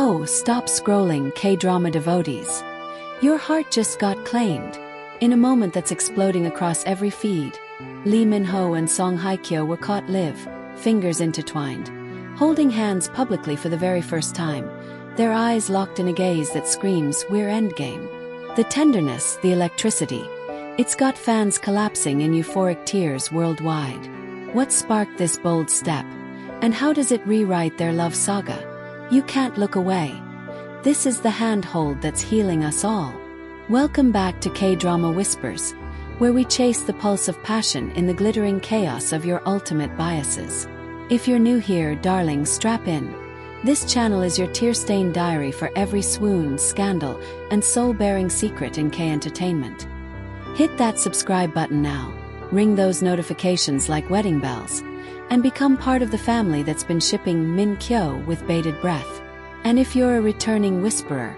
Oh, stop scrolling, K-drama devotees. Your heart just got claimed. In a moment that's exploding across every feed, Lee Min-ho and Song Hye Kyo were caught live, fingers intertwined, holding hands publicly for the very first time, their eyes locked in a gaze that screams, "We're endgame." The tenderness, the electricity, it's got fans collapsing in euphoric tears worldwide. What sparked this bold step? And how does it rewrite their love saga? You can't look away. This is the handhold that's healing us all. Welcome back to K-Drama Whispers, where we chase the pulse of passion in the glittering chaos of your ultimate biases. If you're new here, darling, strap in. This channel is your tear-stained diary for every swoon, scandal, and soul-bearing secret in K entertainment. Hit that subscribe button now, ring those notifications like wedding bells, and become part of the family that's been shipping Min Kyo with bated breath. And if you're a returning whisperer,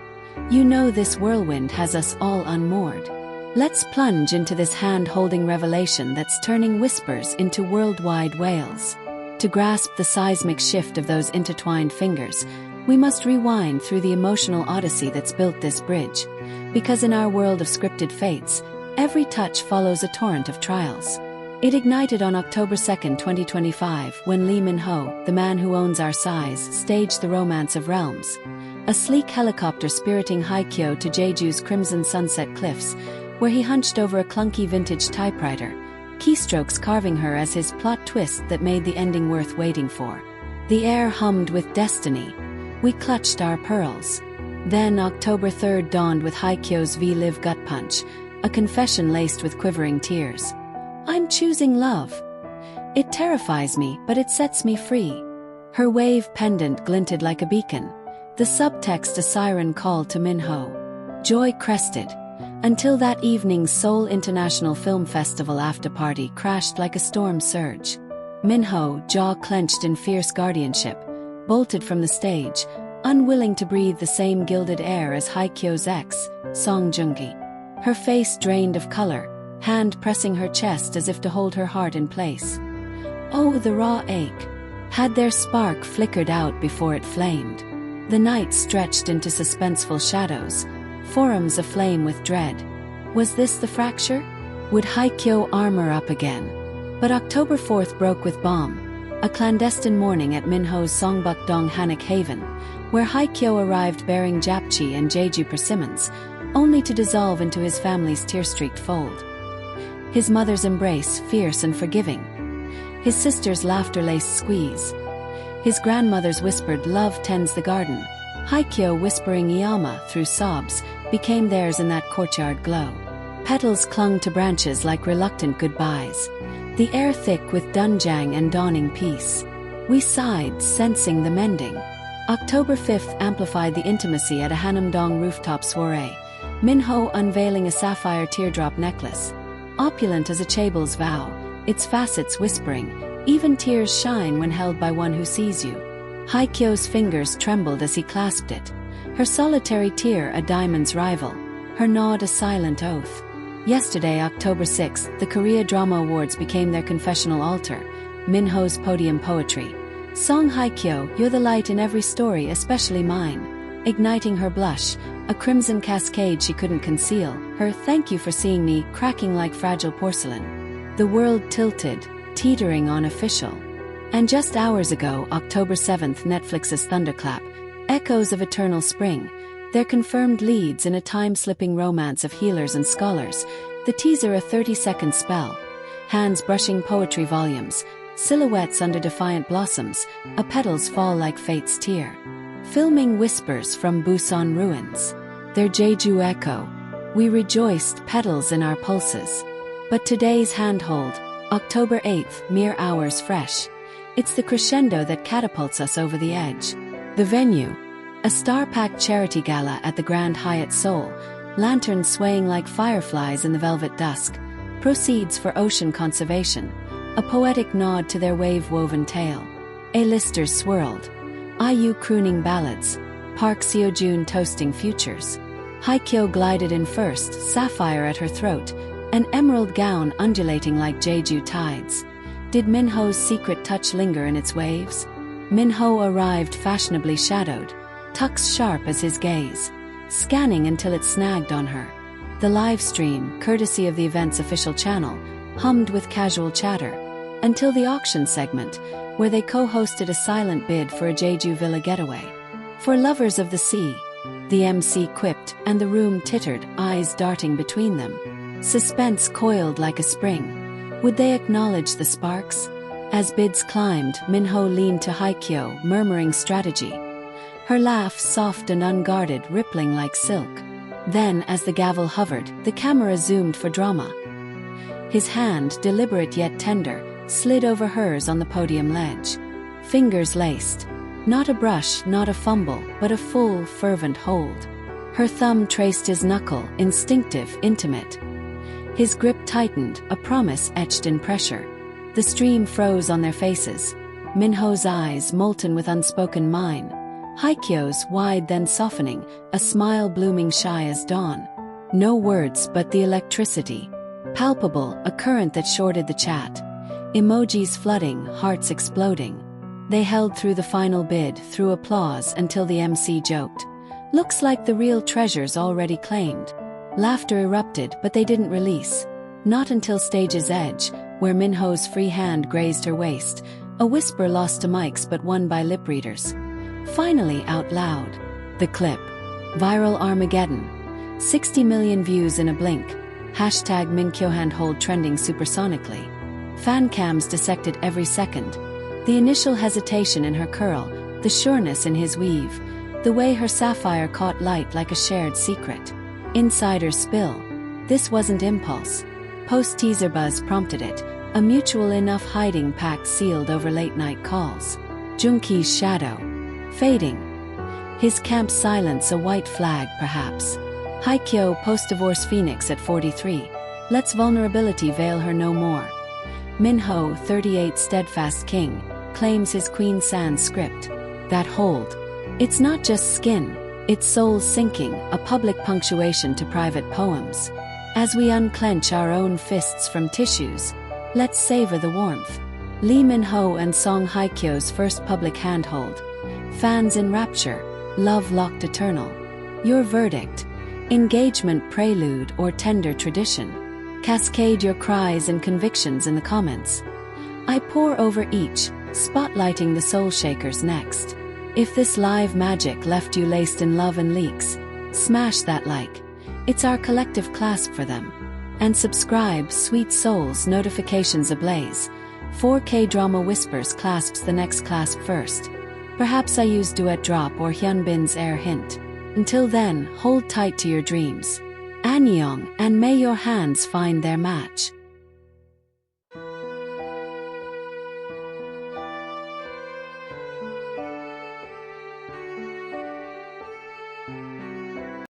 you know this whirlwind has us all unmoored. Let's plunge into this hand-holding revelation that's turning whispers into worldwide wails. To grasp the seismic shift of those intertwined fingers, we must rewind through the emotional odyssey that's built this bridge. Because in our world of scripted fates, every touch follows a torrent of trials. It ignited on October 2nd, 2025, when Lee Min-ho, the man who owns our size, staged the Romance of Realms. A sleek helicopter spiriting Hye Kyo to Jeju's crimson sunset cliffs, where he hunched over a clunky vintage typewriter, keystrokes carving her as his plot twist that made the ending worth waiting for. The air hummed with destiny. We clutched our pearls. Then October 3rd dawned with Hye Kyo's V-Live gut punch, a confession laced with quivering tears. "I'm choosing love. It terrifies me, but it sets me free." Her wave pendant glinted like a beacon, the subtext a siren call to Min-ho. Joy crested, until that evening's Seoul International Film Festival after-party crashed like a storm surge. Min-ho, jaw clenched in fierce guardianship, bolted from the stage, unwilling to breathe the same gilded air as Hye Kyo's ex, Song Joong-gi. Her face drained of color, hand pressing her chest as if to hold her heart in place. Oh, the raw ache. Had their spark flickered out before it flamed? The night stretched into suspenseful shadows, forums aflame with dread. Was this the fracture? Would Hye Kyo armor up again? But October 4th broke with bomb, a clandestine morning at Min-ho's Songbuk-dong Hanok Haven, where Hye Kyo arrived bearing japchae and Jeju persimmons, only to dissolve into his family's tear-streaked fold. His mother's embrace, fierce and forgiving. His sister's laughter-laced squeeze. His grandmother's whispered, "Love tends the garden." Hye Kyo whispering "Iyama" through sobs, became theirs in that courtyard glow. Petals clung to branches like reluctant goodbyes, the air thick with doenjang and dawning peace. We sighed, sensing the mending. October 5th amplified the intimacy at a Hanam-dong rooftop soiree, Min-ho unveiling a sapphire teardrop necklace. Opulent as a chaebol's vow, its facets whispering, "Even tears shine when held by one who sees you." Hye Kyo's fingers trembled as he clasped it, her solitary tear a diamond's rival, her nod a silent oath. Yesterday, October 6th, the Korea Drama Awards became their confessional altar, Min-ho's podium poetry. Song Hye Kyo, "You're the light in every story, especially mine." Igniting her blush, a crimson cascade she couldn't conceal, her "Thank you for seeing me" cracking like fragile porcelain. The world tilted, teetering on official. And just hours ago, October 7th, Netflix's Thunderclap, echoes of eternal spring, their confirmed leads in a time-slipping romance of healers and scholars, the teaser a 30-second spell, hands brushing poetry volumes, silhouettes under defiant blossoms, a petals fall like fate's tear. Filming whispers from Busan ruins, their Jeju echo, we rejoiced, petals in our pulses. But today's handhold, October 8th, mere hours fresh. It's the crescendo that catapults us over the edge. The venue, a star-packed charity gala at the Grand Hyatt Seoul, lanterns swaying like fireflies in the velvet dusk, proceeds for ocean conservation, a poetic nod to their wave-woven tale. A-listers swirled, IU crooning ballads, Park Seo-joon toasting futures. Hye Kyo glided in first, sapphire at her throat, an emerald gown undulating like Jeju tides. Did Min-ho's secret touch linger in its waves? Min-ho arrived fashionably shadowed, tucks sharp as his gaze, scanning until it snagged on her. The live stream, courtesy of the event's official channel, hummed with casual chatter, until the auction segment, where they co-hosted a silent bid for a Jeju villa getaway. For lovers of the sea, the MC quipped, and the room tittered, eyes darting between them. Suspense coiled like a spring. Would they acknowledge the sparks? As bids climbed, Minho leaned to Hye Kyo, murmuring strategy. Her laugh soft and unguarded, rippling like silk. Then, as the gavel hovered, the camera zoomed for drama. His hand, deliberate yet tender, slid over hers on the podium ledge. Fingers laced. Not a brush, not a fumble, but a full, fervent hold. Her thumb traced his knuckle, instinctive, intimate. His grip tightened, a promise etched in pressure. The stream froze on their faces. Minho's eyes, molten with unspoken mine. Hye Kyo's, wide then softening, a smile blooming shy as dawn. No words, but the electricity. Palpable, a current that shorted the chat. Emojis flooding, hearts exploding. They held through the final bid, through applause, until the MC joked. Looks like the real treasure's already claimed. Laughter erupted, but they didn't release. Not until stage's edge, where Minho's free hand grazed her waist, a whisper lost to mics but won by lip readers. Finally out loud. The clip. Viral Armageddon. 60 million views in a blink. Hashtag #MinKyoHandhold trending supersonically. Fan cams dissected every second. The initial hesitation in her curl, the sureness in his weave, the way her sapphire caught light like a shared secret. Insider spill. This wasn't impulse. Post-teaser buzz prompted it, a mutual enough hiding pact sealed over late-night calls. Junki's shadow. Fading. His camp silence a white flag, perhaps. Hye Kyo post-divorce phoenix at 43. Lets vulnerability veil her no more. Minho, 38 steadfast king, claims his Queen Sans script. That hold. It's not just skin, it's soul sinking, a public punctuation to private poems. As we unclench our own fists from tissues, let's savor the warmth. Lee Min-ho and Song Hye Kyo's first public handhold. Fans in rapture, love locked eternal. Your verdict. Engagement prelude or tender tradition. Cascade your cries and convictions in the comments. I pour over each, spotlighting the soul shakers next. If this live magic left you laced in love and leaks, smash that like. It's our collective clasp for them. And subscribe, sweet souls, notifications ablaze. 4K drama whispers clasps the next clasp first. Perhaps I use duet drop or Hyunbin's air hint. Until then, hold tight to your dreams. Annyeong, and may your hands find their match.